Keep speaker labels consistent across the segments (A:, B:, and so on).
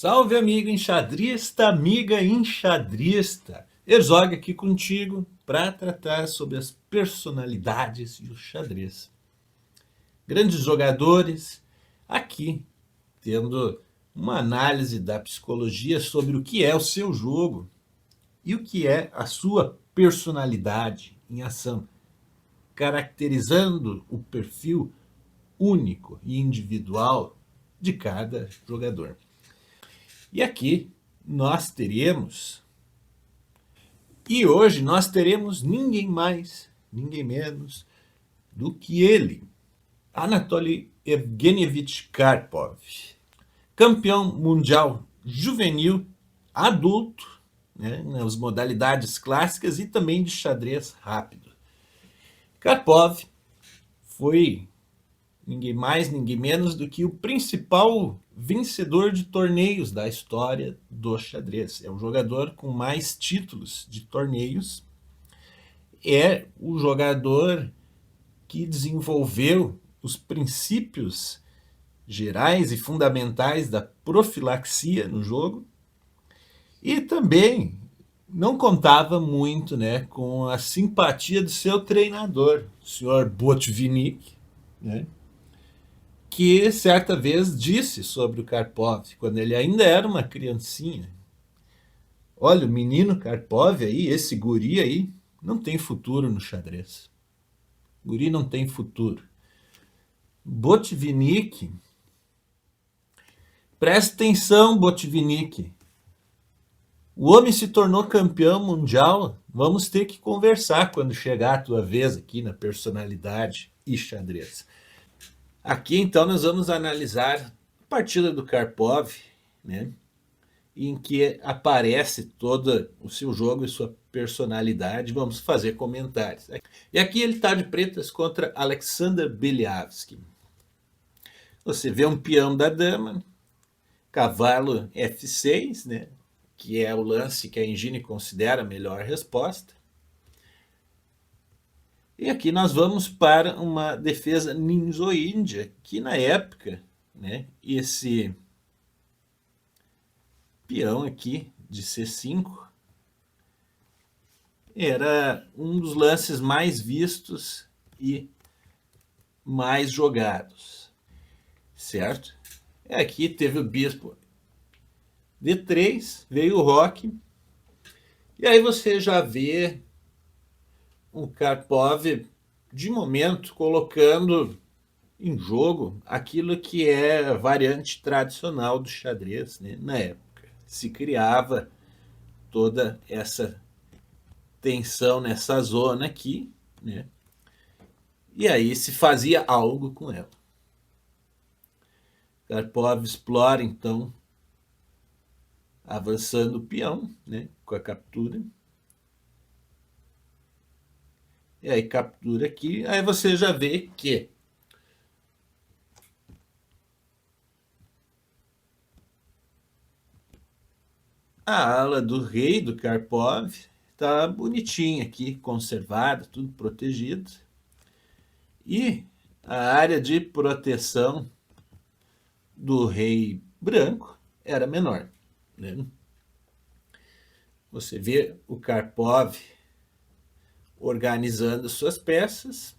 A: Salve, amigo enxadrista, amiga enxadrista. Herzog aqui contigo para tratar sobre as personalidades e o xadrez. Grandes jogadores aqui tendo uma análise da psicologia sobre o que é o seu jogo e o que é a sua personalidade em ação, caracterizando o perfil único e individual de cada jogador. E aqui nós teremos, e hoje nós teremos ninguém mais, ninguém menos do que ele, Anatoly Evgenievich Karpov, campeão mundial juvenil adulto, né, nas modalidades clássicas e também de xadrez rápido. Karpov foi ninguém mais, ninguém menos do que o principal vencedor de torneios da história do xadrez. É o jogador com mais títulos de torneios. É o jogador que desenvolveu os princípios gerais e fundamentais da profilaxia no jogo. E também não contava muito, né, com a simpatia do seu treinador, o senhor Botvinnik, né, que certa vez disse sobre o Karpov, quando ele ainda era uma criancinha: olha, o menino Karpov aí, esse guri aí, não tem futuro no xadrez. O guri não tem futuro. Botvinnik, presta atenção, Botvinnik. O homem se tornou campeão mundial, vamos ter que conversar quando chegar a tua vez aqui na personalidade e xadrez. Aqui, então, nós vamos analisar a partida do Karpov, né, em que aparece todo o seu jogo e sua personalidade. Vamos fazer comentários. E aqui ele está de pretas contra Alexander Beliavsky. Você vê um peão da dama, cavalo F6, né, que é o lance que a engine considera a melhor resposta. E aqui nós vamos para uma defesa ninzoíndia, que na época, né, esse peão aqui de C5 era um dos lances mais vistos e mais jogados, certo? Aqui teve o bispo D3, veio o roque, e aí você já vê o Karpov, de momento, colocando em jogo aquilo que é a variante tradicional do xadrez, né? Na época se criava toda essa tensão nessa zona aqui, né? E aí se fazia algo com ela. Karpov explora, então, avançando o peão, né, com a captura. E aí captura aqui, aí você já vê que a ala do rei do Karpov está bonitinha aqui, conservada, tudo protegido. E a área de proteção do rei branco era menor, né? Você vê o Karpov organizando suas peças.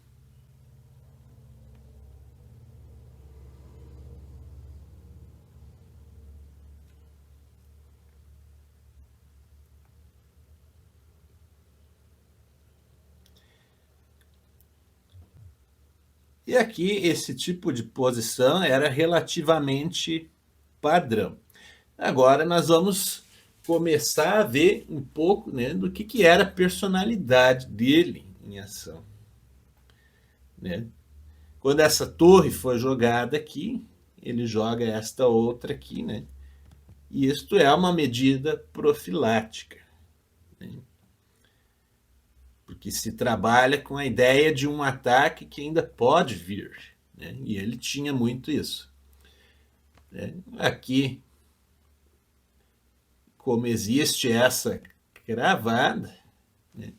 A: E aqui esse tipo de posição era relativamente padrão. Agora nós vamos começar a ver um pouco, né, do que era a personalidade dele em ação, né? Quando essa torre foi jogada aqui, ele joga esta outra aqui, né? E isto é uma medida profilática, né? Porque se trabalha com a ideia de um ataque que ainda pode vir, né? E ele tinha muito isso, né? Aqui, como existe essa cravada, né,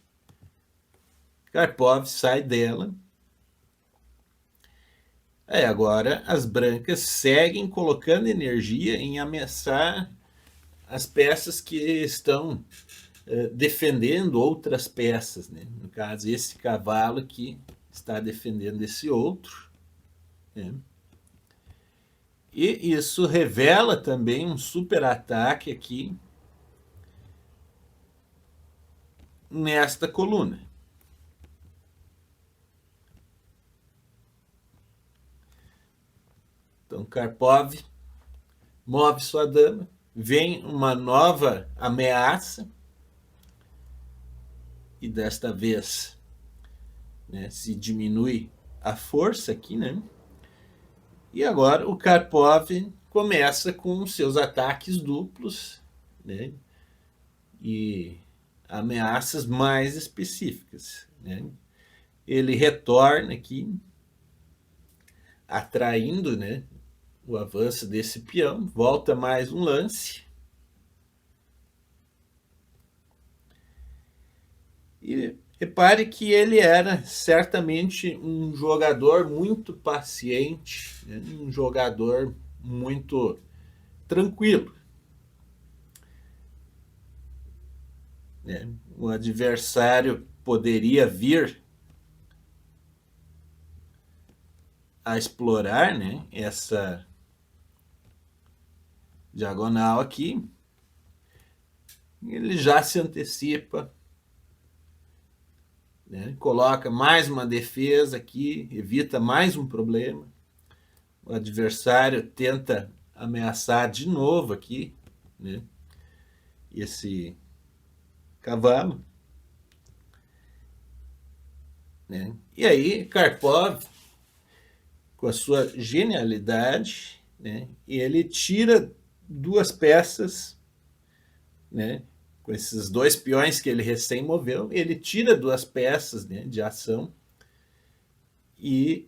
A: Karpov sai dela. Agora as brancas seguem colocando energia em ameaçar as peças que estão defendendo outras peças, né? No caso, esse cavalo aqui está defendendo esse outro, né? E isso revela também um super ataque aqui nesta coluna. Então Karpov move sua dama, vem uma nova ameaça, e desta vez, né, se diminui a força aqui, né? E agora o Karpov começa com seus ataques duplos, né? E ameaças mais específicas, né? Ele retorna aqui, atraindo, né, o avanço desse peão, volta mais um lance. E repare que ele era certamente um jogador muito paciente, né? Um jogador muito tranquilo, né? O adversário poderia vir a explorar, né, essa diagonal aqui. Ele já se antecipa, né, coloca mais uma defesa aqui, evita mais um problema. O adversário tenta ameaçar de novo aqui, né, esse cavalo, né? E aí Karpov, com a sua genialidade, né, ele tira duas peças, né, com esses dois peões que ele recém moveu, ele tira duas peças, né, de ação e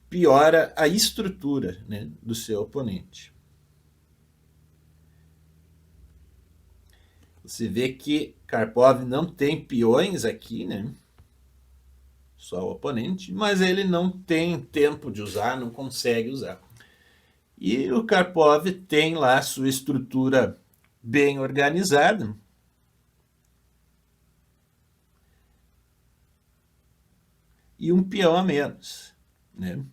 A: piora a estrutura, né, do seu oponente. Você vê que Karpov não tem peões aqui, né? Só o oponente, mas ele não tem tempo de usar, não consegue usar. E o Karpov tem lá sua estrutura bem organizada. E um peão a menos, né?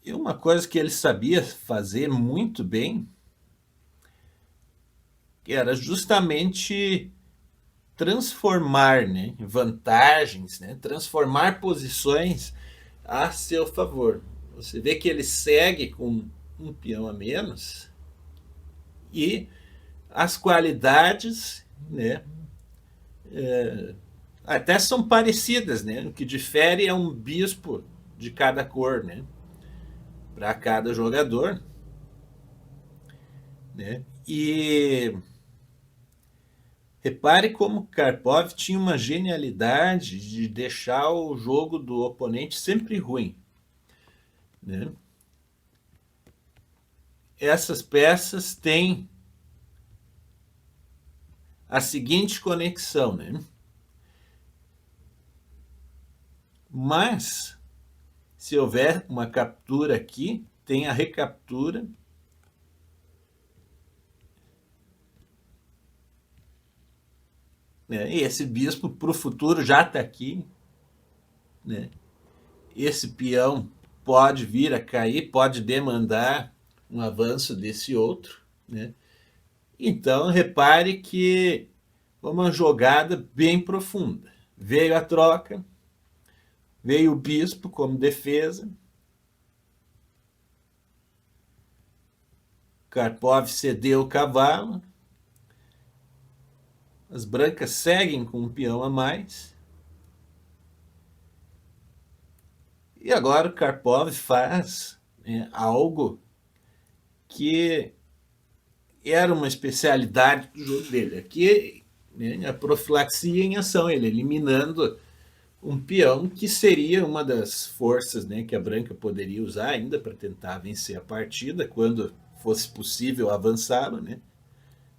A: E uma coisa que ele sabia fazer muito bem era justamente transformar, né, vantagens, né, transformar posições a seu favor. Você vê que ele segue com um peão a menos e as qualidades, né, até são parecidas, né? O que difere é um bispo de cada cor, né, para cada jogador, né? E repare como Karpov tinha uma genialidade de deixar o jogo do oponente sempre ruim, né? Essas peças têm a seguinte conexão, né? Mas, se houver uma captura aqui, tem a recaptura. Né? E esse bispo para o futuro já está aqui, né? Esse peão pode vir a cair, pode demandar um avanço desse outro, né? Então, repare que foi uma jogada bem profunda. Veio a troca, veio o bispo como defesa, Karpov cedeu o cavalo, as brancas seguem com um peão a mais, e agora o Karpov faz, né, algo que era uma especialidade do jogo dele. Aqui, né, a profilaxia em ação, ele eliminando um peão que seria uma das forças, né, que a branca poderia usar ainda para tentar vencer a partida, quando fosse possível avançá-lo, né?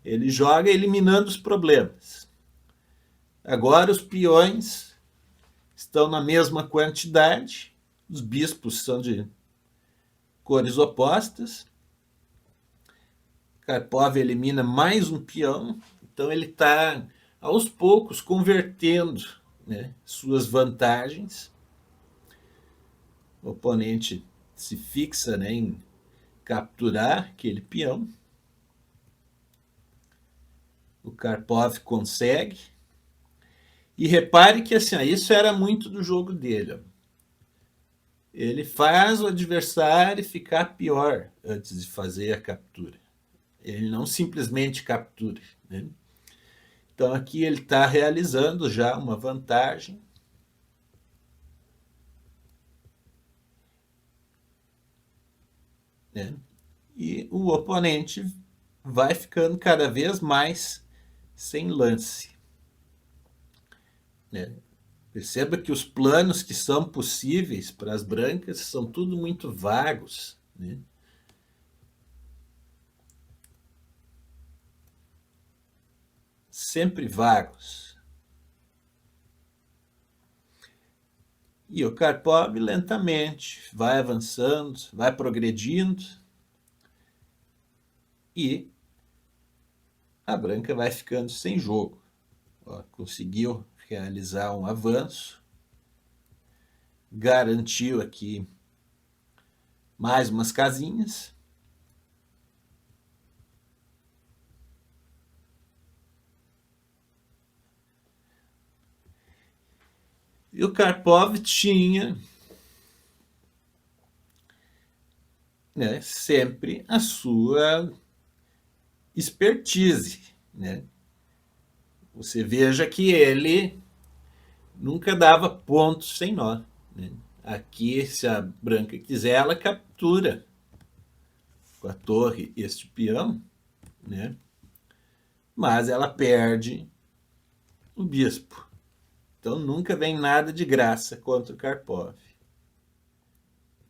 A: Ele joga eliminando os problemas. Agora os peões estão na mesma quantidade, os bispos são de cores opostas. Karpov elimina mais um peão, então ele está aos poucos convertendo, né, suas vantagens. O oponente se fixa, né, em capturar aquele peão. O Karpov consegue. E repare que assim, isso era muito do jogo dele. Ele faz o adversário ficar pior antes de fazer a captura. Ele não simplesmente captura, né? Então aqui ele está realizando já uma vantagem. Né? E o oponente vai ficando cada vez mais sem lance. Né? Perceba que os planos que são possíveis para as brancas são tudo muito vagos. Né? Sempre vagos. E o Karpov lentamente vai avançando, vai progredindo, e a branca vai ficando sem jogo. Ó, conseguiu realizar um avanço, garantiu aqui mais umas casinhas. E o Karpov tinha, né, sempre a sua expertise. Né? Você veja que ele nunca dava pontos sem nó. Né? Aqui, se a branca quiser, ela captura com a torre este peão, né? Mas ela perde o bispo. Então nunca vem nada de graça contra o Karpov.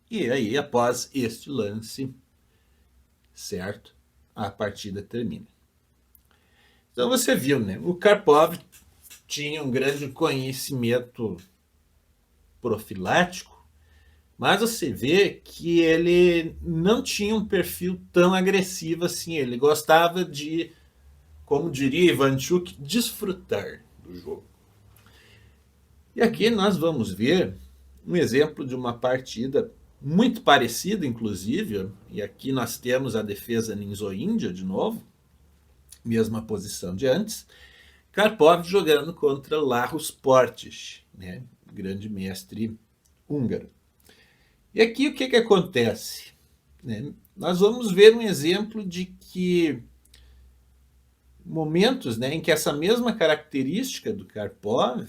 A: E aí, após este lance, certo, a partida termina. Então você viu, né? O Karpov tinha um grande conhecimento profilático, mas você vê que ele não tinha um perfil tão agressivo assim. Ele gostava de, como diria Ivanchuk, desfrutar do jogo. E aqui nós vamos ver um exemplo de uma partida muito parecida, inclusive, e aqui nós temos a defesa Ninzo-Índia de novo, mesma posição de antes. Karpov jogando contra Lajos Portes, né, grande mestre húngaro. E aqui o que acontece? Né? Nós vamos ver um exemplo de que momentos, né, em que essa mesma característica do Karpov,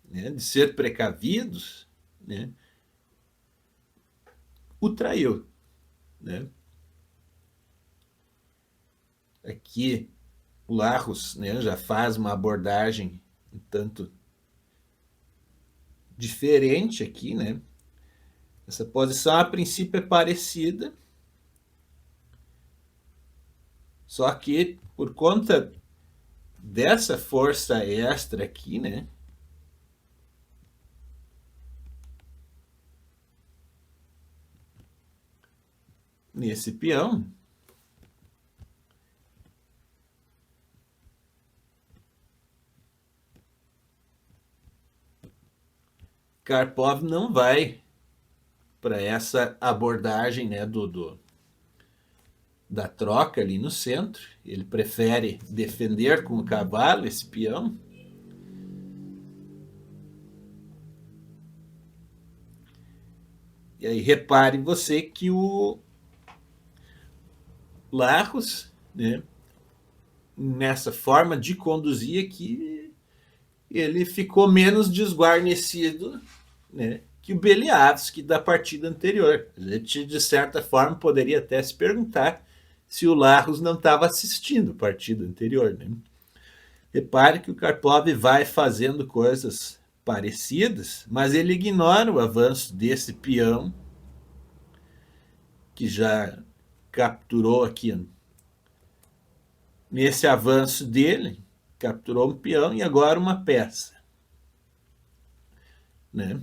A: né, de ser precavidos, né, o traiu. Né? Aqui o Lajos, né, já faz uma abordagem um tanto diferente aqui, né? Essa posição a princípio é parecida, só que por conta dessa força extra aqui, né? Nesse peão, Karpov não vai para essa abordagem, né, da troca ali no centro. Ele prefere defender com o cavalo esse peão. E aí repare você que o Lajos, né, nessa forma de conduzir aqui, ele ficou menos desguarnecido, né, que o Beliavsky da partida anterior. A gente, de certa forma, poderia até se perguntar se o Lajos não estava assistindo a partida anterior. Né? Repare que o Karpov vai fazendo coisas parecidas, mas ele ignora o avanço desse peão, que já capturou aqui. Nesse avanço dele, capturou um peão e agora uma peça. né?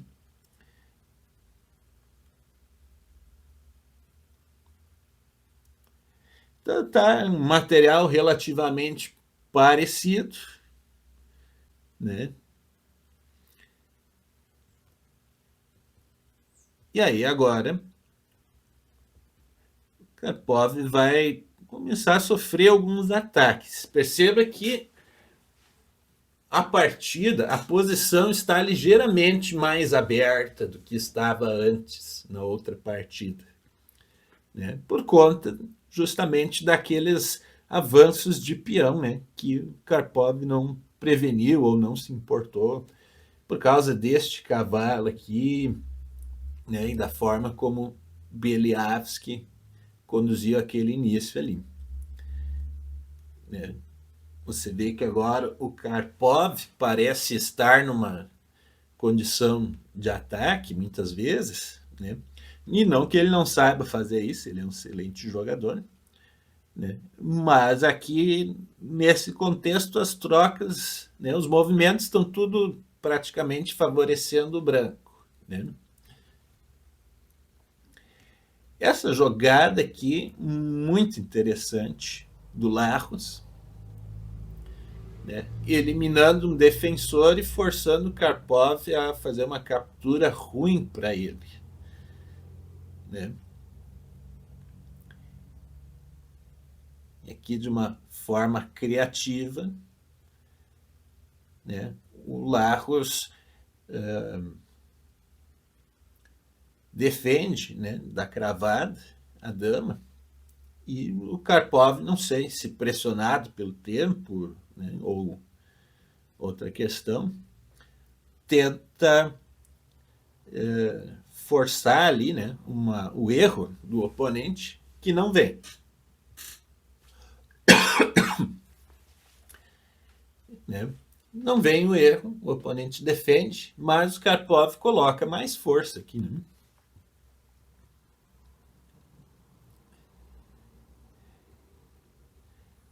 A: Então tá um material relativamente parecido, né? E aí agora Karpov vai começar a sofrer alguns ataques. Perceba que a partida, a posição está ligeiramente mais aberta do que estava antes na outra partida, né? Por conta justamente daqueles avanços de peão, né? Que o Karpov não preveniu ou não se importou por causa deste cavalo aqui, né? E da forma como Beliavsky conduziu aquele início ali, né? Você vê que agora o Karpov parece estar numa condição de ataque, muitas vezes, né? E não que ele não saiba fazer isso, ele é um excelente jogador, né? Mas aqui, nesse contexto, as trocas, né, os movimentos estão tudo praticamente favorecendo o branco, né? Essa jogada aqui, muito interessante, do Larros, né, eliminando um defensor e forçando o Karpov a fazer uma captura ruim para ele, né? E aqui de uma forma criativa, né, o Larros defende, né, da cravada a dama, e o Karpov, não sei se pressionado pelo tempo, né, ou outra questão, tenta forçar ali, né, o erro do oponente, que não vem, né? Não vem o erro, o oponente defende, mas o Karpov coloca mais força aqui, né?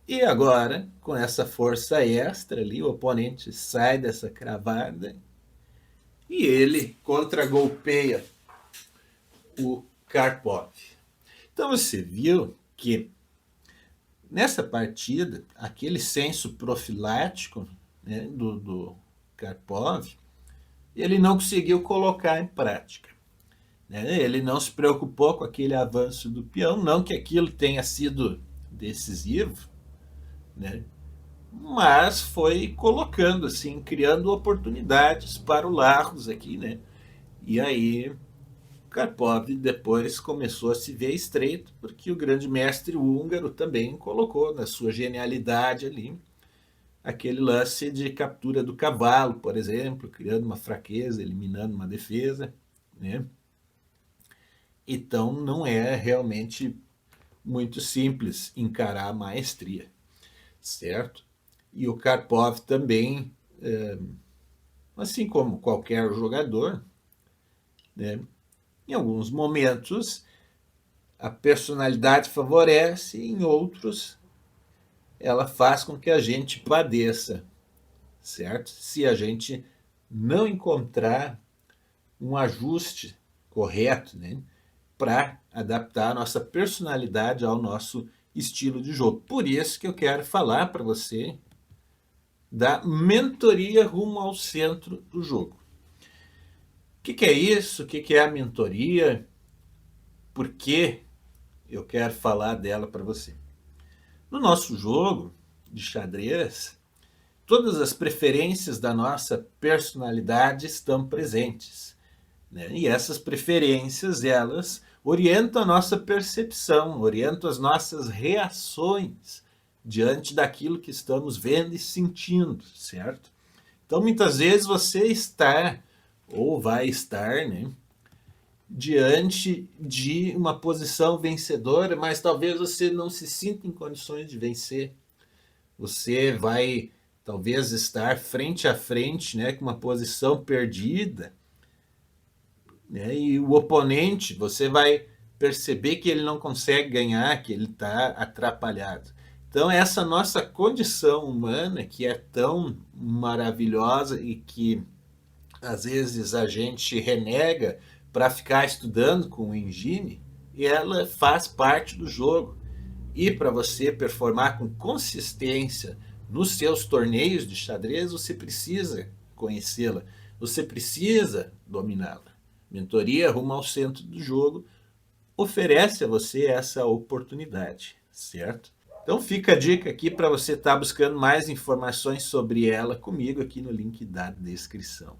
A: E agora, com essa força extra ali, o oponente sai dessa cravada e ele contragolpeia o Karpov. Então você viu que nessa partida, aquele senso profilático, né, do Karpov, ele não conseguiu colocar em prática, né? Ele não se preocupou com aquele avanço do peão, não que aquilo tenha sido decisivo, né? Mas foi colocando assim, criando oportunidades para o Larros aqui, né? E aí Karpov depois começou a se ver estreito, porque o grande mestre húngaro também colocou na sua genialidade ali aquele lance de captura do cavalo, por exemplo, criando uma fraqueza, eliminando uma defesa, né? Então não é realmente muito simples encarar a maestria, certo? E o Karpov também, assim como qualquer jogador, né, em alguns momentos a personalidade favorece, em outros ela faz com que a gente padeça, certo? Se a gente não encontrar um ajuste correto, né, para adaptar a nossa personalidade ao nosso estilo de jogo. Por isso que eu quero falar para você da mentoria rumo ao centro do jogo. O que é isso? O que é a mentoria? Por que eu quero falar dela para você? No nosso jogo de xadrez, todas as preferências da nossa personalidade estão presentes, né? E essas preferências, elas orientam a nossa percepção, orientam as nossas reações diante daquilo que estamos vendo e sentindo, certo? Então, muitas vezes você está, ou vai estar, né, diante de uma posição vencedora, mas talvez você não se sinta em condições de vencer. Você vai talvez estar frente a frente, né, com uma posição perdida, né, e o oponente, você vai perceber que ele não consegue ganhar, que ele está atrapalhado. Então, essa nossa condição humana, que é tão maravilhosa e que às vezes a gente renega para ficar estudando com o engine, e ela faz parte do jogo. E para você performar com consistência nos seus torneios de xadrez, você precisa conhecê-la, você precisa dominá-la. Mentoria Rumo ao Centro do Jogo oferece a você essa oportunidade, certo? Então fica a dica aqui para você estar buscando mais informações sobre ela comigo aqui no link da descrição.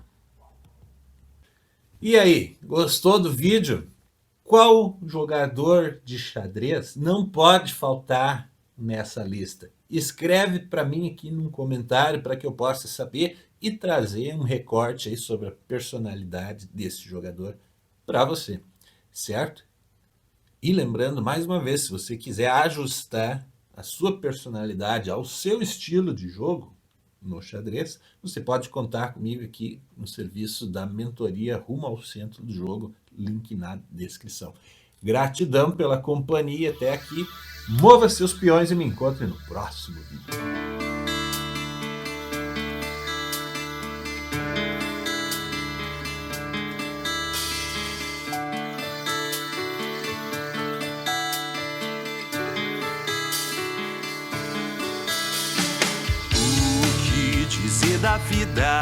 A: E aí, gostou do vídeo? Qual jogador de xadrez não pode faltar nessa lista? Escreve para mim aqui num comentário para que eu possa saber e trazer um recorte aí sobre a personalidade desse jogador para você, certo? E lembrando mais uma vez, se você quiser ajustar a sua personalidade ao seu estilo de jogo no xadrez, você pode contar comigo aqui no serviço da mentoria Rumo ao Centro do Jogo, link na descrição. Gratidão pela companhia até aqui, mova seus peões e me encontre no próximo vídeo.
B: Dizer da vida